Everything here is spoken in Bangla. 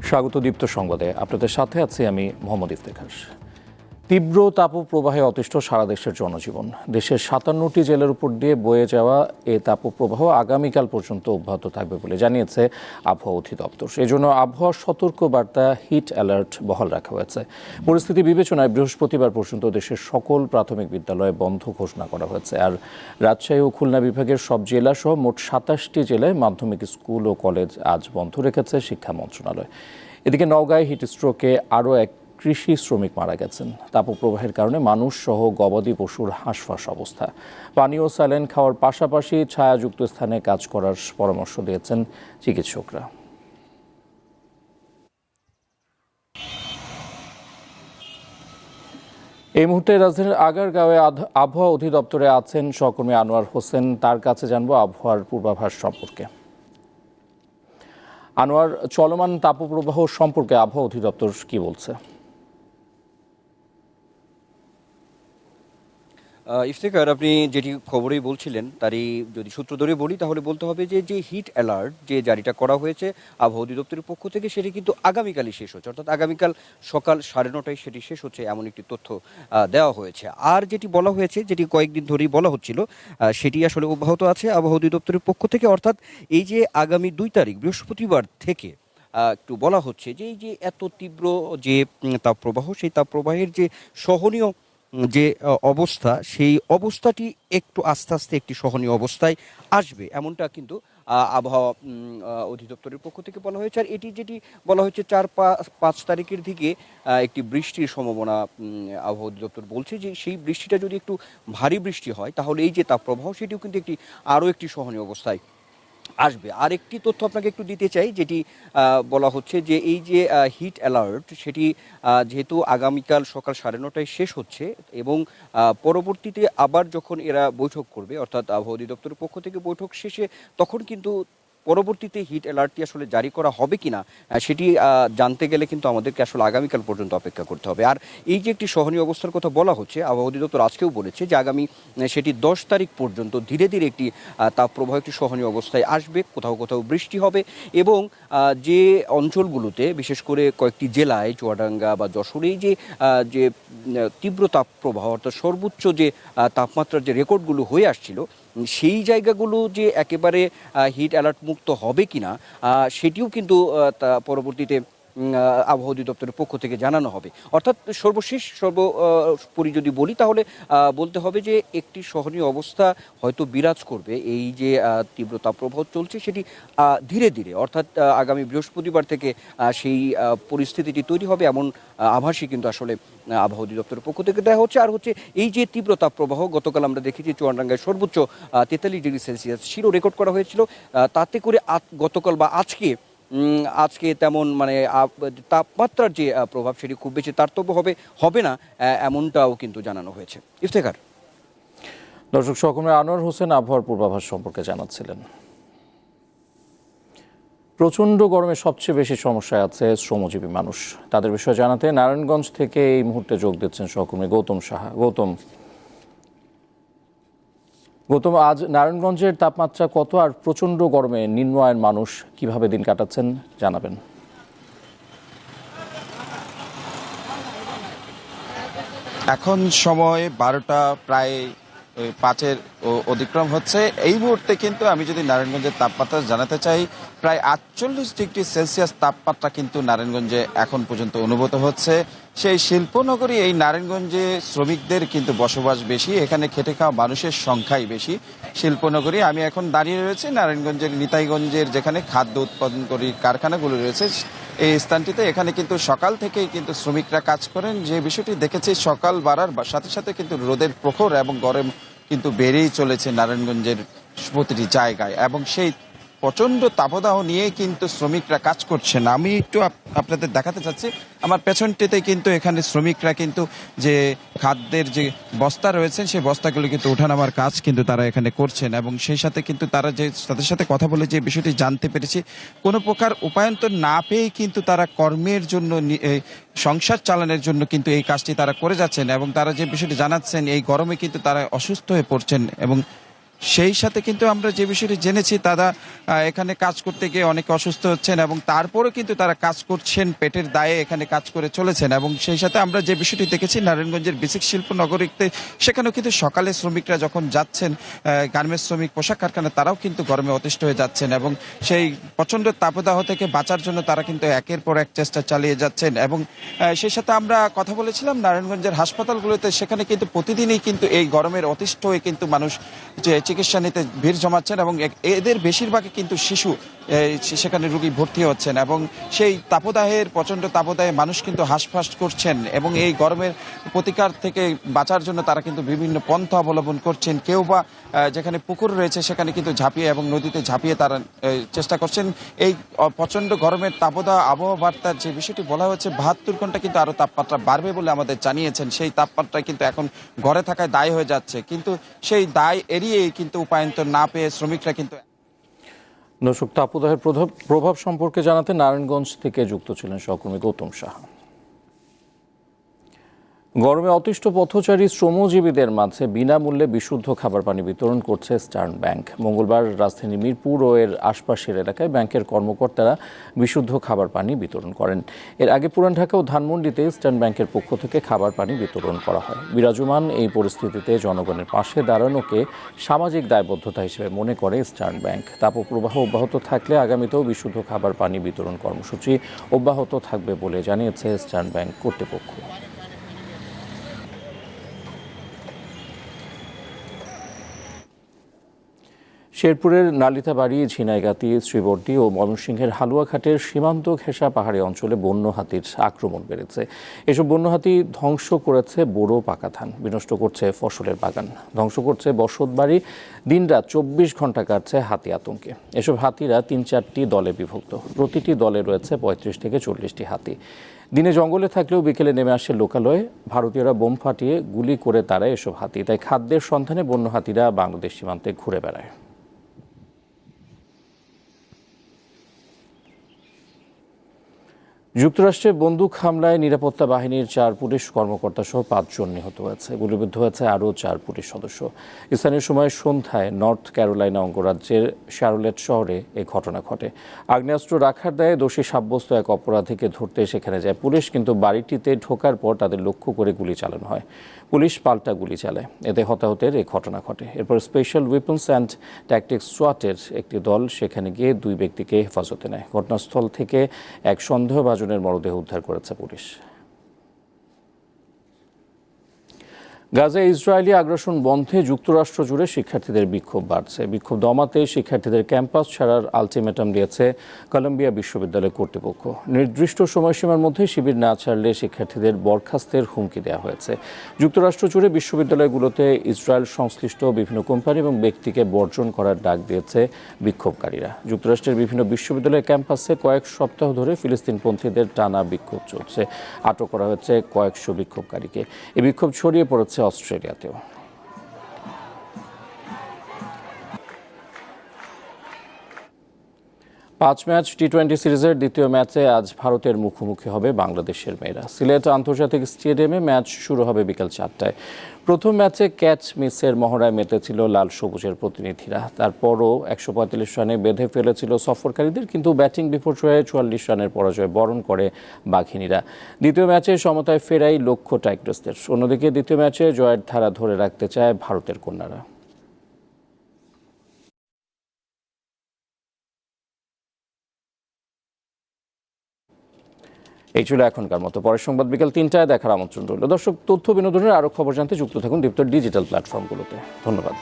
স্বাগত দীপ্ত সংবাদে। আপনাদের সাথে আছি আমি মোহাম্মদ ইফতেখার। তীব্র তাপপ্রবাহে অতিষ্ঠ সারা দেশের জনজীবন। দেশের ৫৭টি জেলার উপর দিয়ে বয়ে যাওয়া এই তাপপ্রবাহ আগামীকাল পর্যন্ত অব্যাহত থাকবে বলে জানিয়েছে আবহাওয়া অধিদপ্তর। এজন্য আবহাওয়া সতর্ক বার্তা হিট অ্যালার্ট বহাল রাখা হয়েছে। পরিস্থিতি বিবেচনায় বৃহস্পতিবার পর্যন্ত দেশের সকল প্রাথমিক বিদ্যালয় বন্ধ ঘোষণা করা হয়েছে। আর রাজশাহী ও খুলনা বিভাগের সব জেলাসহ মোট ২৭টি জেলায় মাধ্যমিক স্কুল ও কলেজ আজ বন্ধ রেখেছে শিক্ষা মন্ত্রণালয়। এদিকে নওগাঁয় হিটস্ট্রোকে আরও এক কৃষি শ্রমিক মারা গেছেন। তাপপ্রবাহের কারণে মানুষ সহ গবাদি পশুর হাঁসফাঁস অবস্থা। পানীয় স্যালাইন খাওয়ার পাশাপাশি ছায়াযুক্ত স্থানে কাজ করার পরামর্শ দিয়েছেন চিকিৎসকরা। এই মুহূর্তে রাজধানীর আগারগাঁওয়ে আবহাওয়া অধিদপ্তরে আছেন সহকর্মী আনোয়ার হোসেন। তার কাছে জানবো আবহাওয়ার পূর্বাভাস সম্পর্কে। আনোয়ার, চলমান তাপপ্রবাহ সম্পর্কে আবহাওয়া অধিদপ্তর কি বলছে? ইফতেখার, আপনি যেটি খবরেই বলছিলেন তারই যদি সূত্র ধরে বলি তাহলে বলতে হবে যে হিট অ্যালার্ট যে জারিটা করা হয়েছে আবহাওয়া অধিদপ্তরের পক্ষ থেকে সেটি কিন্তু আগামীকালই শেষ হচ্ছে, অর্থাৎ আগামীকাল সকাল ৯:৩০টায় সেটি শেষ হচ্ছে, এমন একটি তথ্য দেওয়া হয়েছে। আর যেটি বলা হয়েছে, যেটি কয়েকদিন ধরেই বলা হচ্ছিল, সেটি আসলে অব্যাহত আছে আবহাওয়া অধিদপ্তরের পক্ষ থেকে। অর্থাৎ এই যে আগামী ২ তারিখ বৃহস্পতিবার থেকে একটু বলা হচ্ছে যে এই যে এত তীব্র যে তাপপ্রবাহ, সেই তাপপ্রবাহের যে সহনীয় যে অবস্থা, সেই অবস্থাটি একটু আস্তে আস্তে একটি সহনীয় অবস্থায় আসবে, এমনটা কিন্তু আবহাওয়া অধিদপ্তরের পক্ষ থেকে বলা হয়েছে। আর এটি যেটি বলা হয়েছে ৪-৫ তারিখের দিকে একটি বৃষ্টির সম্ভাবনা আবহাওয়া অধিদপ্তর বলছে যে সেই বৃষ্টিটা যদি একটু ভারী বৃষ্টি হয় তাহলে এই যে তাপপ্রবাহ সেটিও কিন্তু আরও একটি সহনীয় অবস্থায় আসবে। আর একটি তথ্য আপনাকে একটু দিতে চাই, যেটি বলা হচ্ছে যে এই যে হিট অ্যালার্ট সেটি যেহেতু আগামীকাল সকাল ৯:৩০টায় শেষ হচ্ছে এবং পরবর্তীতে আবার যখন এরা বৈঠক করবে, অর্থাৎ আবহাওয়া অধিদপ্তরের পক্ষ থেকে বৈঠক শেষে তখন কিন্তু পরবর্তীতে হিট অ্যালার্টটি আসলে জারি করা হবে কিনা সেটি জানতে গেলে কিন্তু আমাদেরকে আসলে আগামীকাল পর্যন্ত অপেক্ষা করতে হবে। আর এই যে একটি সহনীয় অবস্থার কথা বলা হচ্ছে, আবহাওয়া অধিদপ্তর আজকেও বলেছে যে আগামী সেটি ১০ তারিখ পর্যন্ত ধীরে ধীরে একটি তাপপ্রবাহ একটি সহনীয় অবস্থায় আসবে, কোথাও কোথাও বৃষ্টি হবে এবং যে অঞ্চলগুলোতে বিশেষ করে কয়েকটি জেলায় চুয়াডাঙ্গা বা যশোরে যে তীব্র তাপপ্রবাহ অর্থাৎ সর্বোচ্চ যে তাপমাত্রার যে রেকর্ডগুলো হয়ে আসছিল, সেই জায়গাগুলো যে একেবারে হিট অ্যালার্ট মুক্ত হবে কিনা সেটিও কিন্তু পরবর্তীতে আবহাওয়া অধিদপ্তরের পক্ষ থেকে জানানো হবে। অর্থাৎ সর্বোপরি যদি বলি তাহলে বলতে হবে যে একটি সহনীয় অবস্থা হয়তো বিরাজ করবে। এই যে তীব্র তাপপ্রবাহ চলছে সেটি ধীরে ধীরে, অর্থাৎ আগামী বৃহস্পতিবার থেকে সেই পরিস্থিতিটি তৈরি হবে, এমন আভাসই কিন্তু আসলে আবহাওয়া অধিদপ্তরের পক্ষ থেকে দেওয়া হচ্ছে। আর হচ্ছে এই যে তীব্র তাপপ্রবাহ, গতকাল আমরা দেখেছি চুয়াডাঙ্গায় সর্বোচ্চ ৪৩ ডিগ্রি সেলসিয়াস ছিল রেকর্ড করা হয়েছিল। তাতে করে গতকাল বা আজকে তেমন মানে তাপমাত্রার যে প্রভাব সেটি খুব বেশি তারতম্য হবে না, এমনটাও কিন্তু জানানো হয়েছে। ইফতেখার। দর্শক, সহকর্মী আনোয়ার হোসেন আবহাওয়ার পূর্বাভাস সম্পর্কে জানাচ্ছিলেন। প্রচণ্ড গরমে সবচেয়ে বেশি সমস্যায় আছে শ্রমজীবী মানুষ। তাদের বিষয়ে জানাতে নারায়ণগঞ্জ থেকে এই মুহূর্তে যোগ দিচ্ছেন সহকর্মী গৌতম সাহা। গৌতম, আজ নারায়ণগঞ্জের তাপমাত্রা কত, আর প্রচণ্ড গরমে নিম্ন আয়ের মানুষ কিভাবে দিন কাটাচ্ছেন জানাবেন। এখন সময় ১২টা প্রায় ৫-এর অতিক্রম হচ্ছে। এই মুহূর্তে কিন্তু আমি যদি নারায়ণগঞ্জের তাপমাত্রা জানাতে চাই, প্রায় ৪৮ ডিগ্রি সেলসিয়াস তাপমাত্রা কিন্তু নারায়ণগঞ্জে এখন পর্যন্ত অনুভূত হচ্ছে। সেই শিল্পনগরী এই নারায়ণগঞ্জে শ্রমিকদের কিন্তু বসবাস বেশি, এখানে খেটে খাওয়া মানুষের সংখ্যাই বেশি। শিল্পনগরী, আমি এখন দাঁড়িয়ে রয়েছি নারায়ণগঞ্জের নিতাইগঞ্জের যেখানে খাদ্য উৎপাদনকারী কারখানাগুলো রয়েছে এই স্থানটিতে। এখানে কিন্তু সকাল থেকেই কিন্তু শ্রমিকরা কাজ করেন। যে বিষয়টি দেখেছি, সকাল বাড়ার সাথে সাথে কিন্তু রোদের প্রখর এবং গরম কিন্তু বেড়েই চলেছে নারায়ণগঞ্জের প্রতিটি জায়গায়, এবং সেই প্রচন্ড তাপদাহ নিয়ে কিন্তু শ্রমিকরা কাজ করছেন। আমি একটু আপনাদের দেখাতে চাচ্ছি, আমার পেছনটিতে কিন্তু এখানে শ্রমিকরা কিন্তু যে খাদ্যের যে বস্তা রয়েছে সেই বস্তাগুলো কিন্তু ওঠানামার কাজ কিন্তু তারা এখানে করছেন, এবং সেই সাথে কিন্তু তারা যে তাদের সাথে কথা বলে যে বিষয়টি জানতে পেরেছি, কোনো প্রকার উপায়ন্তর না পেয়েই কিন্তু তারা কর্মের জন্য সংসার চালানোর জন্য কিন্তু এই কাজটি তারা করে যাচ্ছেন, এবং তারা যে বিষয়টি জানাচ্ছেন এই গরমে কিন্তু তারা অসুস্থ হয়ে পড়ছেন এবং সেই সাথে কিন্তু আমরা যে বিষয়টি জেনেছি তারা এখানে কাজ করতে গিয়ে অনেক অসুস্থ হচ্ছেন এবং তারপরে কিন্তু তারা কাজ করছেন পেটের দায়ে এখানে কাজ করে চলেছেন। এবং সেই সাথে আমরা যে বিষয়টি দেখেছি নারায়ণগঞ্জের বেসিক শিল্প নগরীতে, সেখানেও কিন্তু সকালে শ্রমিকরা যখন যাচ্ছেন গার্মেন্টস শ্রমিক, পোশাক কারখানা, তারাও কিন্তু গরমে অতিষ্ঠ হয়ে যাচ্ছেন এবং সেই প্রচণ্ড তাপদাহ থেকে বাঁচার জন্য তারা কিন্তু একের পর এক চেষ্টা চালিয়ে যাচ্ছেন। এবং সেই সাথে আমরা কথা বলেছিলাম নারায়ণগঞ্জের হাসপাতালগুলোতে, সেখানে কিন্তু প্রতিদিনই কিন্তু এই গরমের অতিষ্ঠ হয়ে কিন্তু মানুষ যে চিকিৎসা নিতে ভিড় জমাচ্ছেন এবং এদের বেশিরভাগই কিন্তু শিশু সেখানে রোগী ভর্তি হচ্ছেন এবং সেই তাপদাহের প্রচণ্ড তাপদাহে মানুষ কিন্তু হাঁসফাঁস করছেন এবং এই গরমের প্রতিকার থেকে বাঁচার জন্য তারা কিন্তু বিভিন্ন পন্থা অবলম্বন করছেন। কেউ বা যেখানে পুকুর রয়েছে সেখানে কিন্তু ঝাঁপিয়ে এবং নদীতে ঝাঁপিয়ে তারা চেষ্টা করছেন। এই প্রচণ্ড গরমের তাপদাহ আবহাওয়া বার্তার যে বিষয়টি বলা হচ্ছে 72 ঘন্টা কিন্তু আরো তাপমাত্রা বাড়বে বলে আমাদের জানিয়েছেন। সেই তাপমাত্রা কিন্তু এখন ঘরে থাকায় দায় হয়ে যাচ্ছে, কিন্তু সেই দায় এড়িয়েই কিন্তু উপায়ন্তর না পেয়ে শ্রমিকরা কিন্তু। দর্শক, তাপদাহের প্রভাব সম্পর্কে জানাতে নারায়ণগঞ্জ থেকে যুক্ত ছিলেন সহকর্মী গৌতম সাহা। গরমে অতিষ্ঠ পথচারী শ্রমজীবীদের মাঝে বিনামূল্যে বিশুদ্ধ খাবার পানি বিতরণ করছে ইস্টার্ন ব্যাংক। মঙ্গলবার রাজধানী মিরপুর ও এর আশপাশের এলাকায় ব্যাংকের কর্মকর্তারা বিশুদ্ধ খাবার পানি বিতরণ করেন। এর আগে পুরান ঢাকা ও ধানমন্ডিতে ইস্টার্ন ব্যাংকের পক্ষ থেকে খাবার পানি বিতরণ করা হয়। বিরাজমান এই পরিস্থিতিতে জনগণের পাশে দাঁড়ানোকে সামাজিক দায়বদ্ধতা হিসেবে মনে করে ইস্টার্ন ব্যাংক। তাপপ্রবাহ অব্যাহত থাকলে আগামীতেও বিশুদ্ধ খাবার পানি বিতরণ কর্মসূচি অব্যাহত থাকবে বলে জানিয়েছে ইস্টার্ন ব্যাংক কর্তৃপক্ষ। শেরপুরের নালিতাবাড়ি, ঝিনাইগাতি, শ্রীবর্দী ও ময়মনসিংহের হালুয়াঘাটের সীমান্ত ঘেঁষা পাহাড়ি অঞ্চলে বন্য হাতির আক্রমণ বেড়েছে। এসব বন্য হাতি ধ্বংস করেছে বোরো পাকা ধান, বিনষ্ট করছে ফসলের বাগান, ধ্বংস করছে বসতবাড়ি। দিনরাত 24 ঘন্টা কাটছে হাতি আতঙ্কে। এসব হাতিরা 3-4টি দলে বিভক্ত, প্রতিটি দলে রয়েছে 35 থেকে 40টি হাতি। দিনে জঙ্গলে থাকলেও বিকেলে নেমে আসে লোকালয়ে। ভারতীয়রা বোম ফাটিয়ে গুলি করে তাড়ায় এসব হাতি। তাই খাদ্যের সন্ধানে বন্য হাতিরা বাংলাদেশ সীমান্তে ঘুরে বেড়ায়। যুক্তরাষ্ট্রে বন্দুক হামলায় নিরাপত্তা বাহিনীর 4 পুলিশ কর্মকর্তা সহ 5 জন নিহত হয়েছে। গুলিবিদ্ধ হয়েছে আরও 4 পুলিশ সদস্য। স্থানীয় সময় সন্ধ্যায় নর্থ ক্যারোলাইনা অঙ্গরাজ্যের শার্লেট শহরে এই ঘটনা ঘটে। আগ্নেয়াস্ত্র রাখার দায়ে দোষী সাব্যস্ত এক অপরাধীকে ধরতে সেখানে যায় পুলিশ, কিন্তু বাড়িটিতে ঢোকার পর তাদের লক্ষ্য করে গুলি চালানো হয়। পুলিশ পাল্টা গুলি চালায়, এতে হতাহতের এই ঘটনা ঘটে। এরপর স্পেশাল ওয়েপন্স অ্যান্ড ট্যাকটিক্স সোয়াটের একটি দল সেখানে গিয়ে 2 ব্যক্তিকে হেফাজতে নেয়। ঘটনাস্থল থেকে এক সন্দেহভাজনের মরদেহ উদ্ধার করেছে পুলিশ। গাজায় ইসরায়েলি আগ্রাসন বন্ধে যুক্তরাষ্ট্র জুড়ে শিক্ষার্থীদের বিক্ষোভ বাড়ছে। বিক্ষোভ দমাতে শিক্ষার্থীদের ক্যাম্পাস ছাড়ার আলটিমেটাম দিয়েছে কলম্বিয়া বিশ্ববিদ্যালয় কর্তৃপক্ষ। নির্দিষ্ট সময়সীমার মধ্যে শিবির না ছাড়লে শিক্ষার্থীদের বরখাস্তের হুমকি দেওয়া হয়েছে। যুক্তরাষ্ট্র জুড়ে বিশ্ববিদ্যালয়গুলোতে ইসরায়েল সংশ্লিষ্ট বিভিন্ন কোম্পানি এবং ব্যক্তিকে বর্জন করার ডাক দিয়েছে বিক্ষোভকারীরা। যুক্তরাষ্ট্রের বিভিন্ন বিশ্ববিদ্যালয়ের ক্যাম্পাসে কয়েক সপ্তাহ ধরে ফিলিস্তিনপন্থীদের টানা বিক্ষোভ চলছে। আটক করা হয়েছে কয়েকশো বিক্ষোভকারীকে। এই বিক্ষোভ ছড়িয়ে পড়েছে অস্ট্রেলিয়াতেও। 5 ম্যাচ টি-20 সিরিজের দ্বিতীয় ম্যাচে আজ ভারতের মুখোমুখি হবে বাংলাদেশের মেয়েরা। সিলেট আন্তর্জাতিক স্টেডিয়ামে ম্যাচ শুরু হবে বিকেল 4টায়। প্রথম ম্যাচে ক্যাচ মিসের মহড়ায় মেতেছিল লাল সবুজের প্রতিনিধিরা। তারপরও 145 রানে বেঁধে ফেলেছিল সফরকারীদের, কিন্তু ব্যাটিং বিপর্যয়ে 44 রানের পরাজয় বরণ করে বাঘিনীরা। দ্বিতীয় ম্যাচে সমতায় ফেরাই লক্ষ্য টাইগ্রেসদের। অন্যদিকে দ্বিতীয় ম্যাচে জয়ের ধারা ধরে রাখতে চায় ভারতের কন্যারা। এই ছিল এখনকার মতো। পরের সংবাদ বিকেল 3টায় দেখার আমন্ত্রণ রইল। দর্শক, তথ্য বিনোদনের আরও খবর জানতে যুক্ত থাকুন দীপ্তর ডিজিটাল প্ল্যাটফর্মগুলোতে। ধন্যবাদ।